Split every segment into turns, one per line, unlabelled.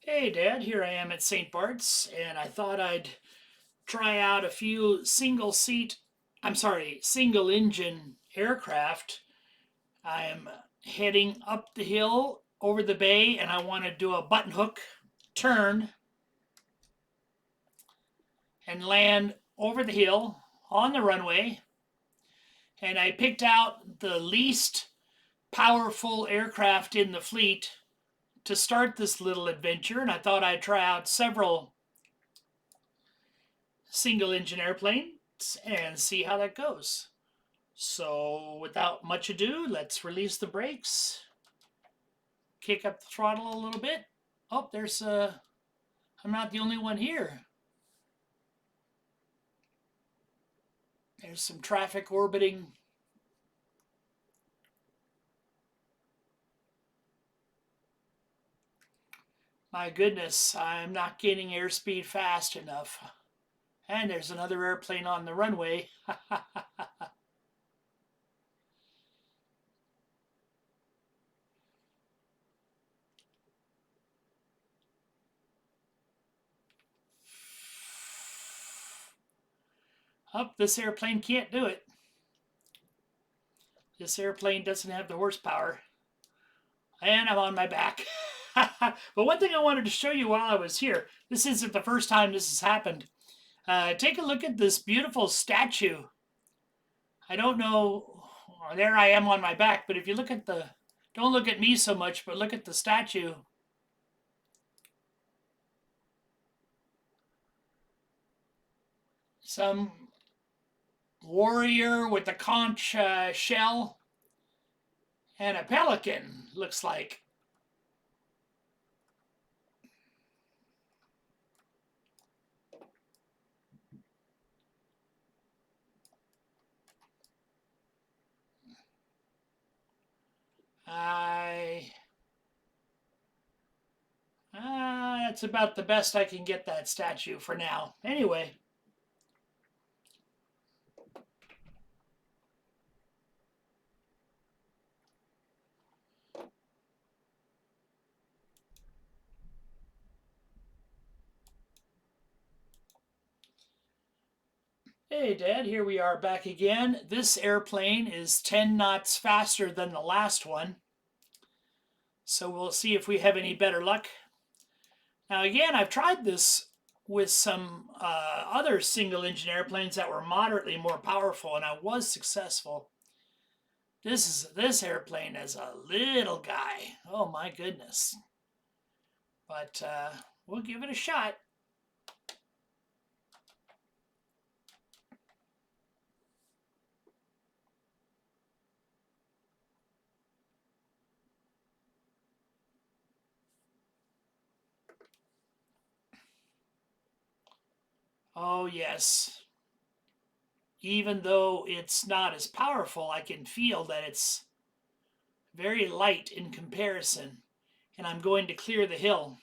Hey Dad, here I am at St Barts, and I thought I'd try out a few single engine aircraft. I am heading up the hill over the bay, and I want to do a button hook turn and land over the hill on the runway. And I picked out the least powerful aircraft in the fleet to start this little adventure, and I thought I'd try out several single engine airplanes and see how that goes. So, without much ado, let's release the brakes, kick up the throttle a little bit. Oh, I'm not the only one here. There's some traffic orbiting. My goodness, I'm not gaining airspeed fast enough. And there's another airplane on the runway. Oh, this airplane can't do it. This airplane doesn't have the horsepower. And I'm on my back. But one thing I wanted to show you while I was here, this isn't the first time this has happened. Take a look at this beautiful statue. I don't know, there I am on my back, but if you look at don't look at me so much, but look at the statue. Some warrior with a conch shell and a pelican, looks like. I That's about the best I can get that statue for now. Anyway, hey Dad, here we are back again. This airplane is 10 knots faster than the last one, so we'll see if we have any better luck. Now again, I've tried this with some other single engine airplanes that were moderately more powerful, and I was successful. This airplane is a little guy. Oh my goodness! But we'll give it a shot. Oh yes. Even though it's not as powerful, I can feel that it's very light in comparison, and I'm going to clear the hill.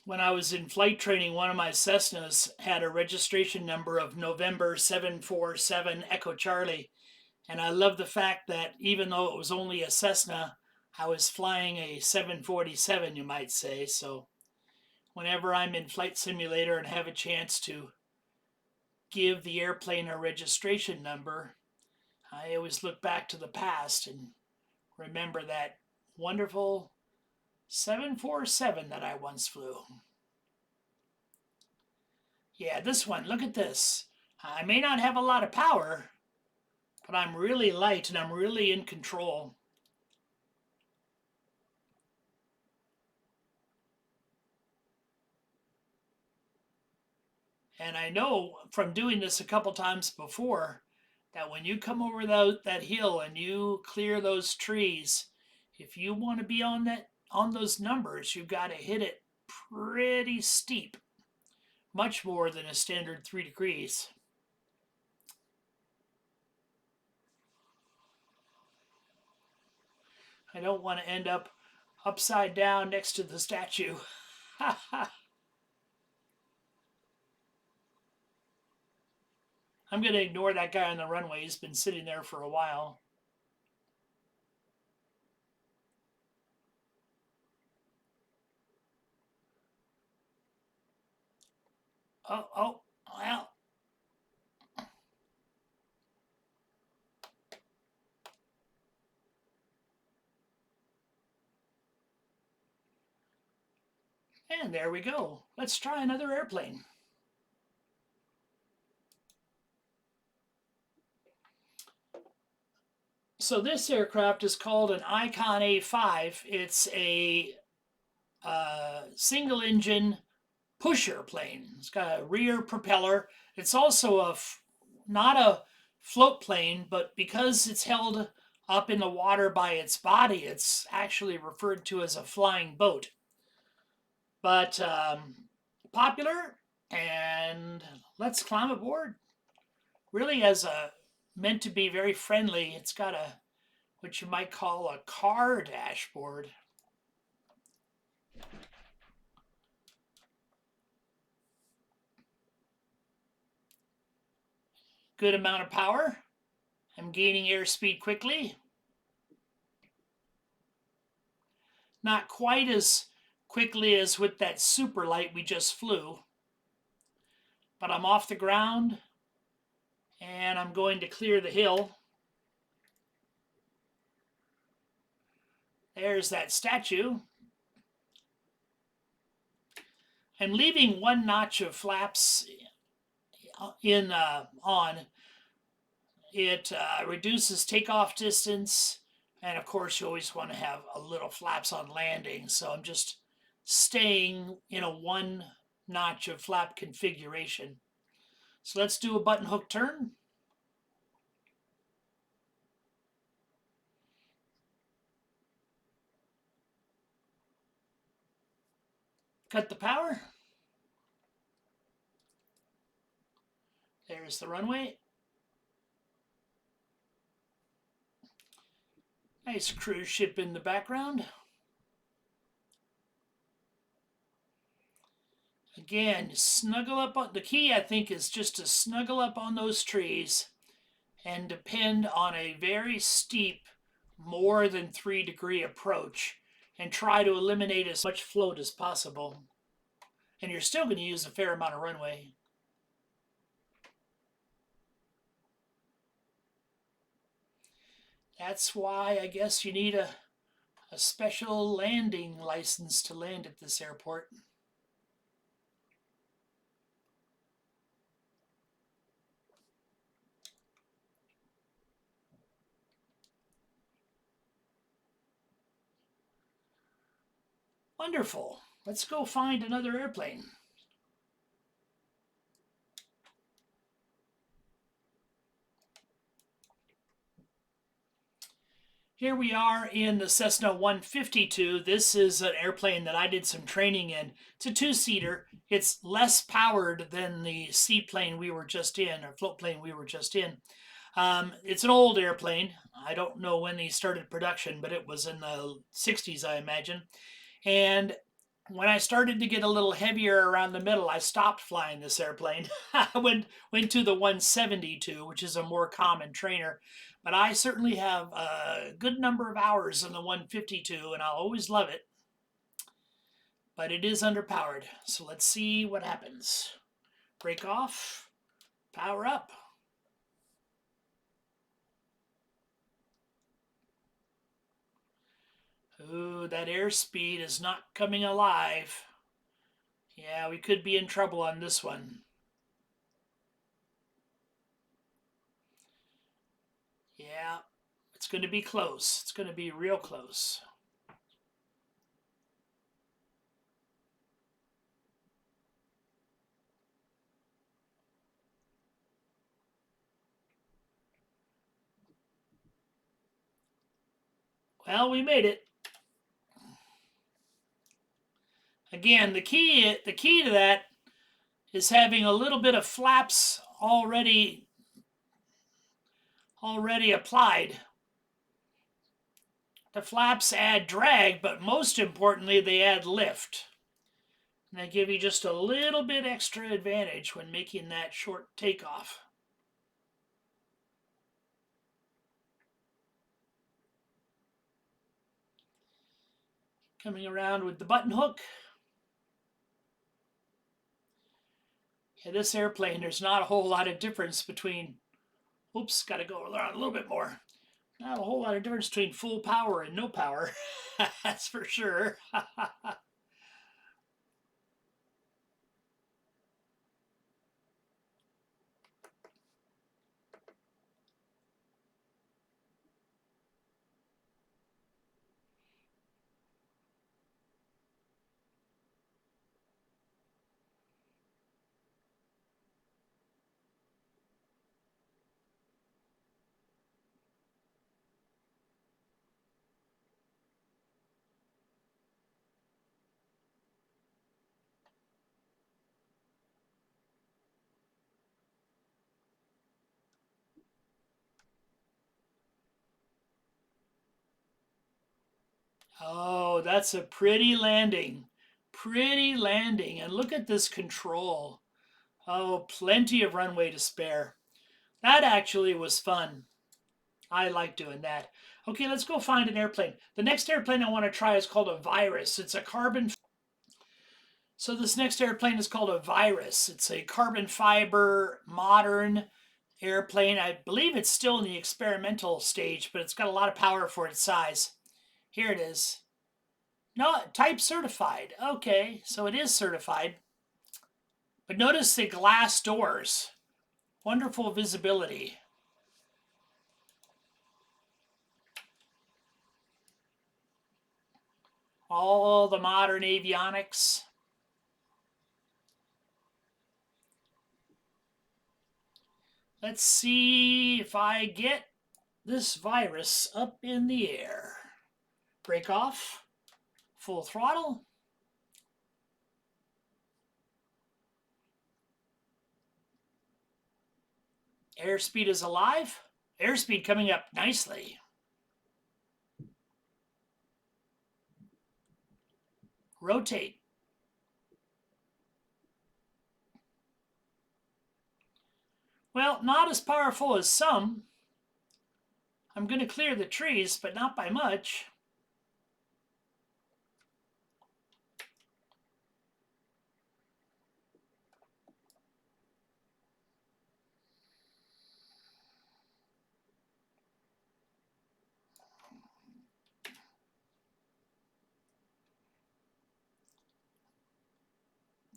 When I was in flight training, one of my Cessnas had a registration number of November 747 Echo Charlie. And I love the fact that even though it was only a Cessna, I was flying a 747, you might say. So whenever I'm in Flight Simulator and have a chance to give the airplane a registration number, I always look back to the past and remember that wonderful 747 that I once flew. Yeah, this one, look at this. I may not have a lot of power, but I'm really light and I'm really in control. And I know from doing this a couple times before that when you come over that hill and you clear those trees, if you want to be on those numbers, you've got to hit it pretty steep, much more than a standard 3 degrees. I don't want to end up upside down next to the statue. I'm going to ignore that guy on the runway. He's been sitting there for a while. Oh, well. And there we go. Let's try another airplane. So this aircraft is called an Icon A5. It's a single engine pusher plane. It's got a rear propeller. It's also not a float plane, but because it's held up in the water by its body, it's actually referred to as a flying boat. But popular, and let's climb aboard. Really, as a meant to be very friendly. It's got what you might call a car dashboard. Good amount of power. I'm gaining airspeed quickly. Not quite as quickly as with that super light we just flew. But I'm off the ground and I'm going to clear the hill. There's that statue. I'm leaving one notch of flaps on. It reduces takeoff distance, and of course you always want to have a little flaps on landing, so I'm just staying in a one notch of flap configuration. So let's do a button hook turn. Cut the power. There's the runway. Nice cruise ship in the background. Again, snuggle up on the key, I think, is just to snuggle up on those trees and depend on a very steep, more than 3 degree approach and try to eliminate as much float as possible. And you're still going to use a fair amount of runway. That's why I guess you need a special landing license to land at this airport. Wonderful. Let's go find another airplane. Here we are in the Cessna 152. This is an airplane that I did some training in. It's a two-seater. It's less powered than the seaplane we were just in, or float plane we were just in. It's an old airplane. I don't know when they started production, but it was in the 60s, I imagine. And when I started to get a little heavier around the middle, I stopped flying this airplane. I went to the 172, which is a more common trainer. But I certainly have a good number of hours in the 152, and I'll always love it. But it is underpowered, so let's see what happens. Break off, power up. Ooh, that airspeed is not coming alive. Yeah, we could be in trouble on this one. Yeah, it's going to be close. It's going to be real close. Well, we made it. Again, the key to that is having a little bit of flaps already applied. The flaps add drag, but most importantly, they add lift. And they give you just a little bit extra advantage when making that short takeoff. Coming around with the button hook. Yeah, this airplane, there's not a whole lot of difference between, oops, got to go around a little bit more. Not a whole lot of difference between full power and no power. That's for sure. Oh, that's a pretty landing. Pretty landing. And look at this control. Oh, plenty of runway to spare. That actually was fun. I like doing that. Okay, let's go find an airplane. The next airplane I want to try is called a Virus. It's a carbon. So this next airplane is called a Virus. It's a carbon fiber modern airplane. I believe it's still in the experimental stage, but it's got a lot of power for its size. Here it is. No, type certified. Okay, so it is certified. But notice the glass doors. Wonderful visibility. All the modern avionics. Let's see if I get this Virus up in the air. Break off. Full throttle. Airspeed is alive. Airspeed coming up nicely. Rotate. Well, not as powerful as some. I'm going to clear the trees, but not by much.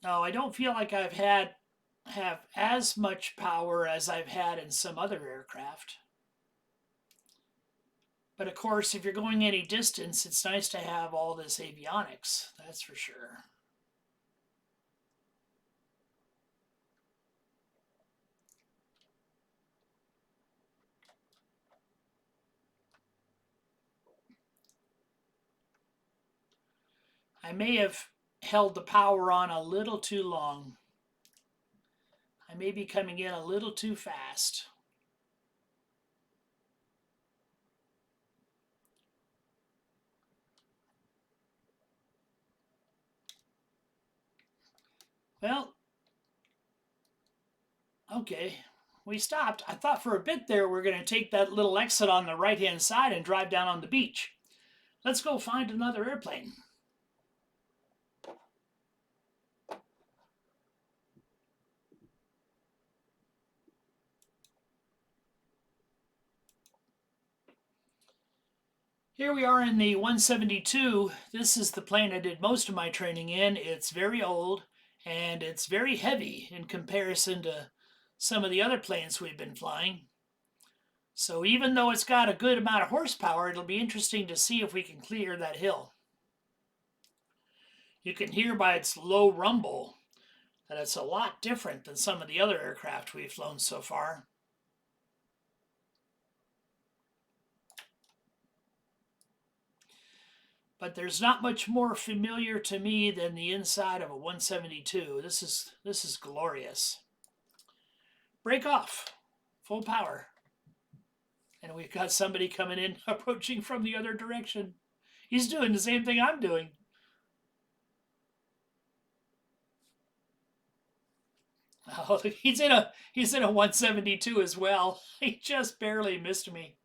No, I don't feel like have as much power as I've had in some other aircraft. But of course, if you're going any distance, it's nice to have all this avionics, that's for sure. I may have held the power on a little too long. I may be coming in a little too fast. Well, okay, we stopped. I thought for a bit there we're going to take that little exit on the right-hand side and drive down on the beach. Let's go find another airplane. Here we are in the 172. This is the plane I did most of my training in. It's very old and it's very heavy in comparison to some of the other planes we've been flying. So even though it's got a good amount of horsepower, it'll be interesting to see if we can clear that hill. You can hear by its low rumble that it's a lot different than some of the other aircraft we've flown so far. But there's not much more familiar to me than the inside of a 172. This is glorious. Break off, full power. And we've got somebody coming in, approaching from the other direction. He's doing the same thing I'm doing. Oh, he's in a 172 as well. He just barely missed me.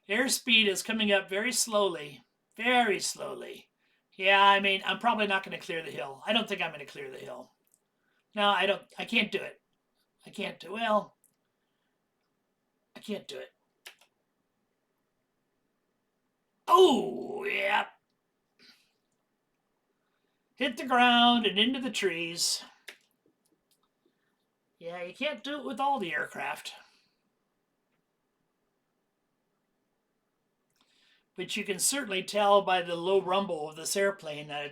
Airspeed is coming up very slowly. Very slowly. Yeah, I mean, I'm probably not going to clear the hill. I don't think I'm going to clear the hill. No, I can't do it. I can't do, well, I can't do it. Oh, yeah. Hit the ground and into the trees. Yeah, you can't do it with all the aircraft. But you can certainly tell by the low rumble of this airplane that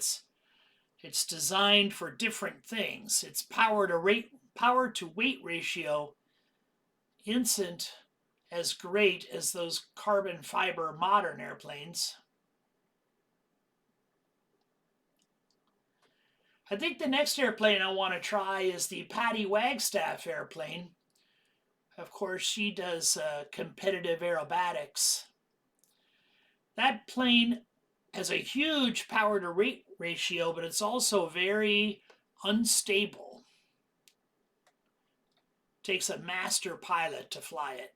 it's designed for different things. Its power to weight ratio isn't as great as those carbon fiber modern airplanes. I think the next airplane I want to try is the Paddy Wagstaff airplane. Of course, she does competitive aerobatics. That plane has a huge power to weight ratio, but it's also very unstable. It takes a master pilot to fly it.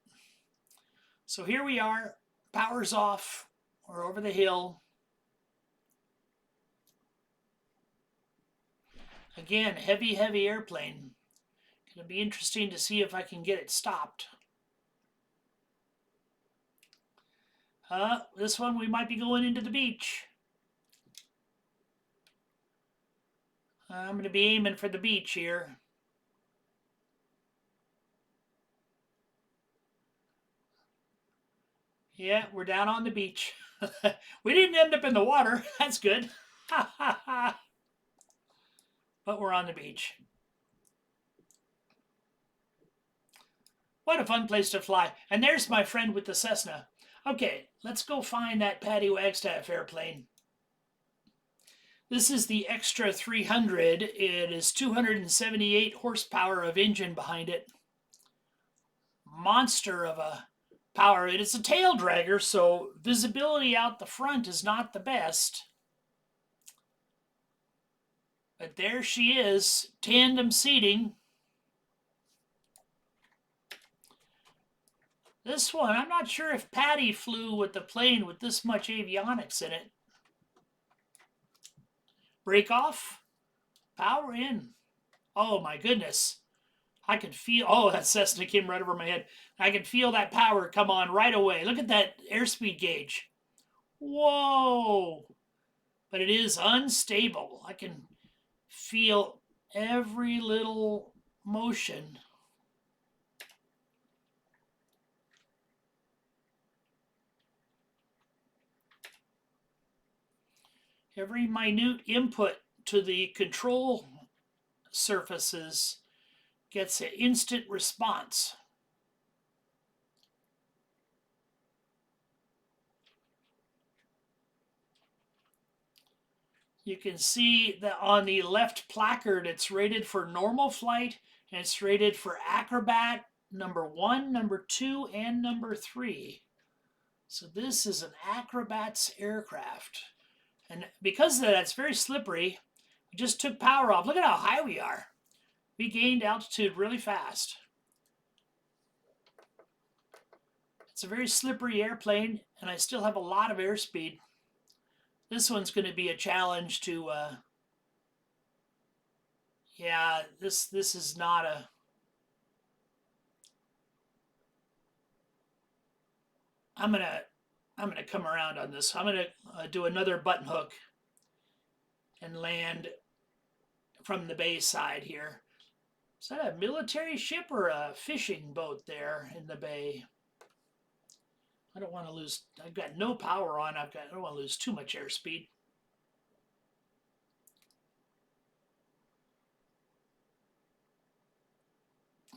So here we are, power's off, we're over the hill. Again, heavy airplane. Gonna be interesting to see if I can get it stopped. This one we might be going into the beach. I'm going to be aiming for the beach here. Yeah, we're down on the beach. We didn't end up in the water. That's good. But we're on the beach. What a fun place to fly. And there's my friend with the Cessna. Okay, let's go find that Paddy Wagstaff airplane. This is the Extra 300. It is 278 horsepower of engine behind it. Monster of a power. It is a tail dragger, so visibility out the front is not the best. But there she is, tandem seating. This one, I'm not sure if Paddy flew with the plane with this much avionics in it. Break off, power in. Oh my goodness. I could feel, oh, that Cessna came right over my head. I could feel that power come on right away. Look at that airspeed gauge. Whoa. But it is unstable. I can feel every little motion. Every minute input to the control surfaces gets an instant response. You can see that on the left placard, it's rated for normal flight, and it's rated for acrobat number 1, number 2, and number 3. So this is an acrobat's aircraft. And because of that, it's very slippery. We just took power off. Look at how high we are. We gained altitude really fast. It's a very slippery airplane, and I still have a lot of airspeed. This one's going to be a challenge to, yeah, this is not a, I'm gonna come around on this. I'm gonna do another button hook and land from the bay side here. Is that a military ship or a fishing boat there in the bay? I don't want to lose, I've got no power on, I don't want to lose too much airspeed.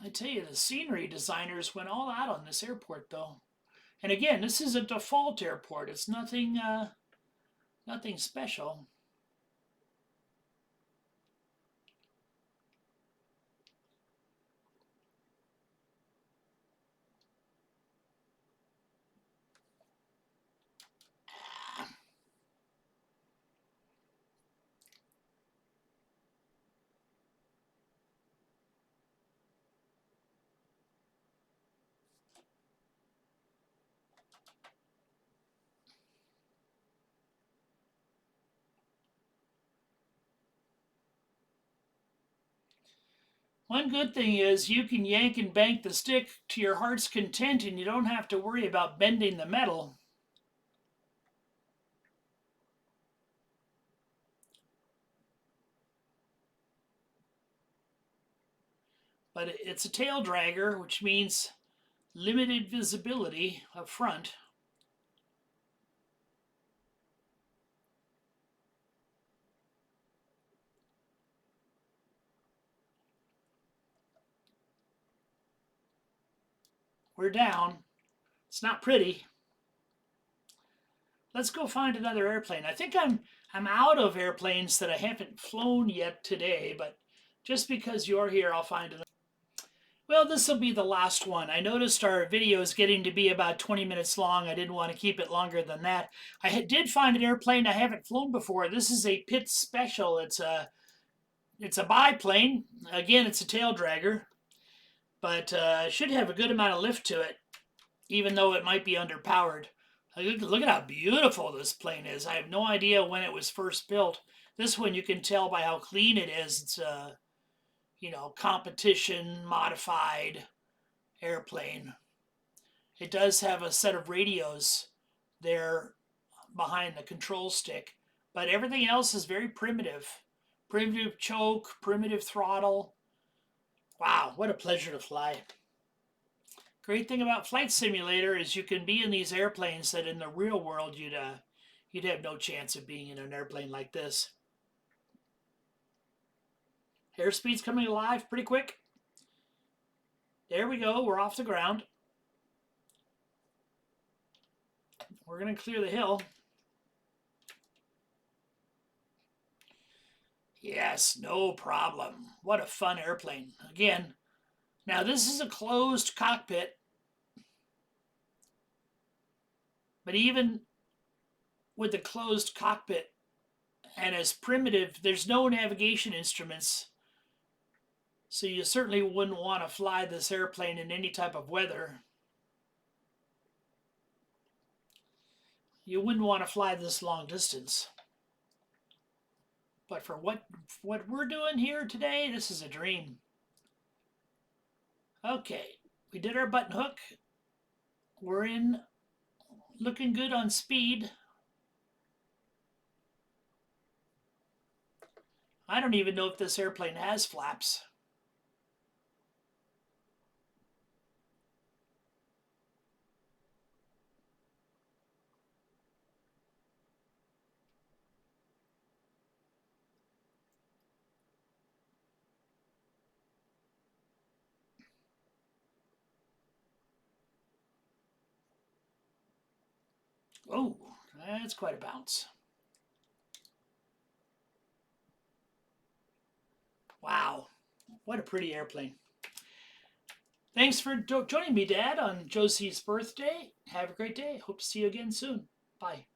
I tell you, the scenery designers went all out on this airport though. And again, this is a default airport. It's nothing Nothing special. One good thing is you can yank and bank the stick to your heart's content and you don't have to worry about bending the metal. But it's a tail dragger, which means limited visibility up front. We're down. It's not pretty. Let's go find another airplane. I think I'm out of airplanes that I haven't flown yet today, but just because you're here, I'll find another. Well, this will be the last one. I noticed our video is getting to be about 20 minutes long. I didn't want to keep it longer than that. I did find an airplane I haven't flown before. This is a Pitts Special. It's a biplane. Again, it's a tail dragger, but should have a good amount of lift to it, even though it might be underpowered. Look at how beautiful this plane is. I have no idea when it was first built. This one you can tell by how clean it is. It's a, competition modified airplane. It does have a set of radios there behind the control stick, but everything else is very primitive. Primitive choke, primitive throttle. Wow, what a pleasure to fly. Great thing about Flight Simulator is you can be in these airplanes that in the real world you'd have no chance of being in an airplane like this. Airspeed's coming alive pretty quick. There we go, we're off the ground. We're going to clear the hill. Yes, no problem. What a fun airplane. Again, now this is a closed cockpit, but even with the closed cockpit and as primitive, there's no navigation instruments. So you certainly wouldn't want to fly this airplane in any type of weather. You wouldn't want to fly this long distance. But for what we're doing here today, this is a dream. Okay, we did our button hook. We're in looking good on speed. I don't even know if this airplane has flaps. Oh, that's quite a bounce. Wow, what a pretty airplane. Thanks for joining me, Dad, on Josie's birthday. Have a great day. Hope to see you again soon. Bye.